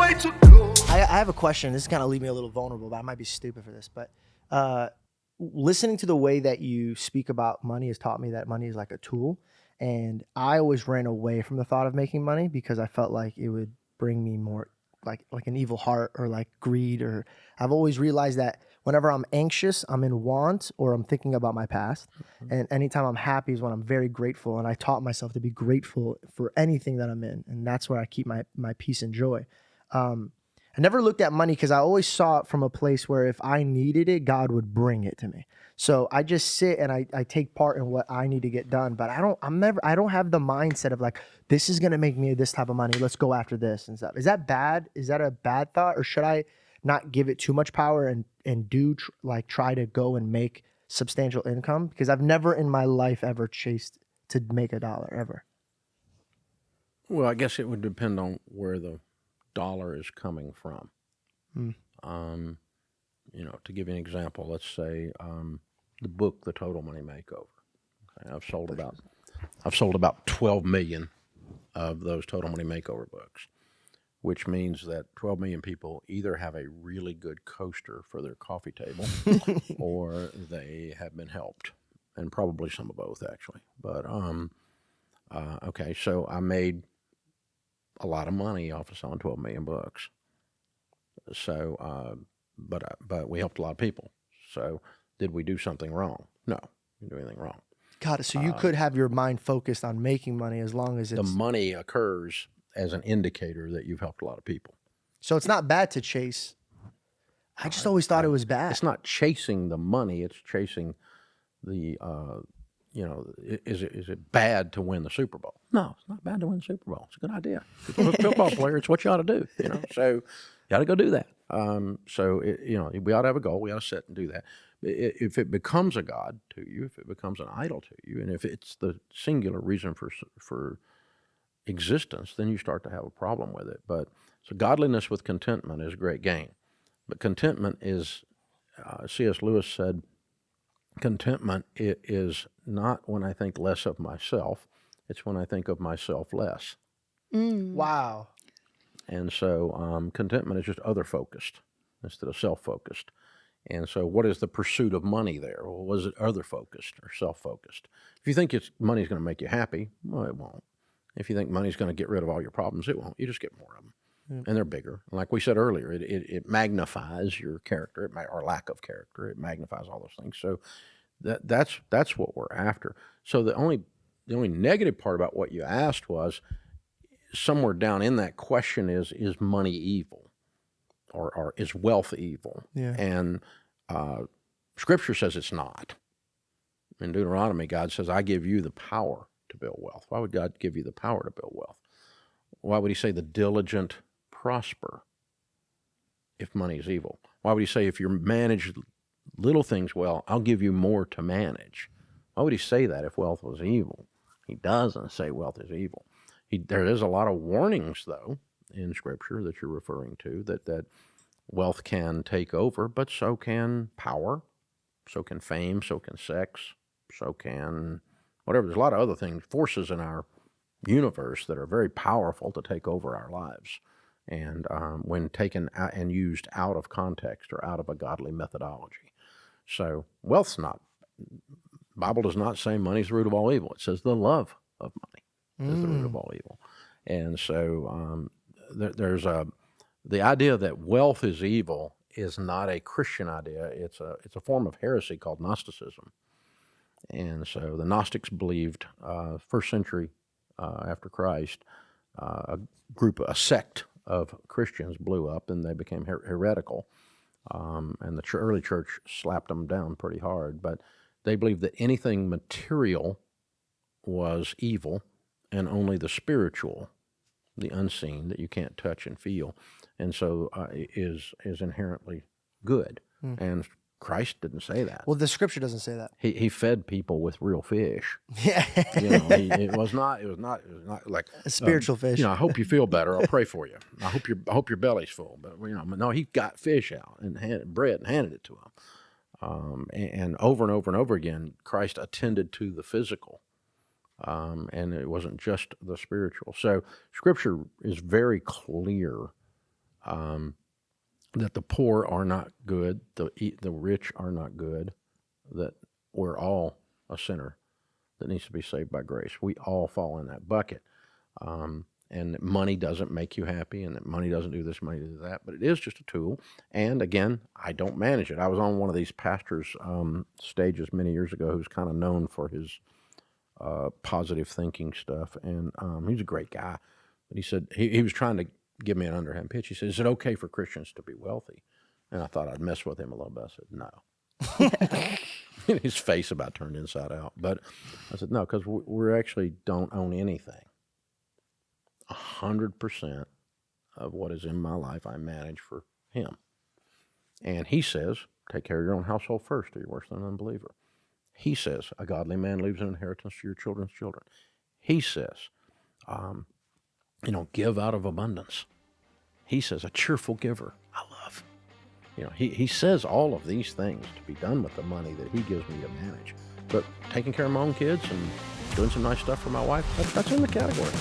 way to go. I have a question. This is kind of leave me a little vulnerable, but I might be stupid for this. But listening to the way that you speak about money has taught me that money is like a tool. And I always ran away from the thought of making money because I felt like it would bring me more like an evil heart or like greed. Or I've always realized that whenever I'm anxious, I'm in want or I'm thinking about my past. And anytime I'm happy is when I'm very grateful. And I taught myself to be grateful for anything that I'm in. And that's where I keep my peace and joy. I never looked at money because I always saw it from a place where if I needed it, God would bring it to me. So I just sit and I take part in what I need to get done. But I don't have the mindset of like, this is going to make me this type of money. Let's go after this and stuff. Is that bad? Is that a bad thought? Or should I not give it too much power and try to go and make substantial income? Because I've never in my life ever chased to make $1 ever. Well, I guess it would depend on where the dollar is coming from. To give you an example, let's say the book, The Total Money Makeover. Okay, I've sold about 12 million of those Total Money Makeover books, which means that 12 million people either have a really good coaster for their coffee table or they have been helped, and probably some of both actually. But okay, so I made a lot of money off of selling 12 million books. So, but we helped a lot of people. So, did we do something wrong? No, we didn't do anything wrong. Got it. So you could have your mind focused on making money as long as it's... The money occurs as an indicator that you've helped a lot of people. So it's not bad to chase. I just always thought it was bad. It's not chasing the money. It's chasing the, is it bad to win the Super Bowl? No, it's not bad to win the Super Bowl. It's a good idea. If you're a football player, it's what you ought to do, So you ought to go do that. We ought to have a goal. We ought to set and do that. If it becomes a god to you, if it becomes an idol to you, and if it's the singular reason for existence, then you start to have a problem with it. But so godliness with contentment is a great gain. But contentment is, C.S. Lewis said, contentment is not when I think less of myself, it's when I think of myself less. Wow. And so contentment is just other-focused instead of self-focused. And so what is the pursuit of money there? Well, was it other-focused or self-focused? If you think money's going to make you happy, well, it won't. If you think money's going to get rid of all your problems, it won't. You just get more of them. Yep. And they're bigger. Like we said earlier, it magnifies your character, or lack of character. It magnifies all those things. So that's what we're after. So the only negative part about what you asked was, somewhere down in that question is money evil, or is wealth evil? Yeah. And Scripture says it's not. In Deuteronomy, God says, I give you the power to build wealth. Why would God give you the power to build wealth? Why would he say the diligent prosper if money is evil? Why would he say if you manage little things well, I'll give you more to manage? Why would he say that if wealth was evil? He doesn't say wealth is evil. There is a lot of warnings, though, in Scripture that you're referring to, that wealth can take over, but so can power, so can fame, so can sex, so can whatever. There's a lot of other things, forces in our universe that are very powerful to take over our lives. And when taken out and used out of context or out of a godly methodology. So wealth's not, Bible does not say money's the root of all evil. It says the love of money is the root of all evil. And so there's the idea that wealth is evil is not a Christian idea. It's a form of heresy called Gnosticism. And so the Gnostics believed, first century after Christ, a sect of Christians blew up and they became heretical. And the early church slapped them down pretty hard. But they believed that anything material was evil and only the spiritual, the unseen, that you can't touch and feel, and so is inherently good. And Christ didn't say that. Well, the Scripture doesn't say that. He fed people with real fish. Yeah. It was not like a spiritual fish. I hope you feel better. I'll pray for you. I hope your belly's full. But no, he got fish out and bread and handed it to him. And over and over and over again, Christ attended to the physical. And it wasn't just the spiritual. So Scripture is very clear that the poor are not good, the rich are not good, that we're all a sinner that needs to be saved by grace. We all fall in that bucket. And that money doesn't make you happy, and that money doesn't do this, money doesn't do that, but it is just a tool. And again, I don't manage it. I was on one of these pastors' stages many years ago who's kind of known for his positive thinking stuff, and he's a great guy. But he said, he was trying to give me an underhand pitch. He said, is it okay for Christians to be wealthy? And I thought I'd mess with him a little bit. I said, no. His face about turned inside out. But I said, no, because we actually don't own anything. 100% of what is in my life I manage for him. And he says, take care of your own household first, or you're worse than an unbeliever. He says, a godly man leaves an inheritance to your children's children. He says, give out of abundance. He says, a cheerful giver I love. He says all of these things to be done with the money that he gives me to manage. But taking care of my own kids and doing some nice stuff for my wife, that's in the category.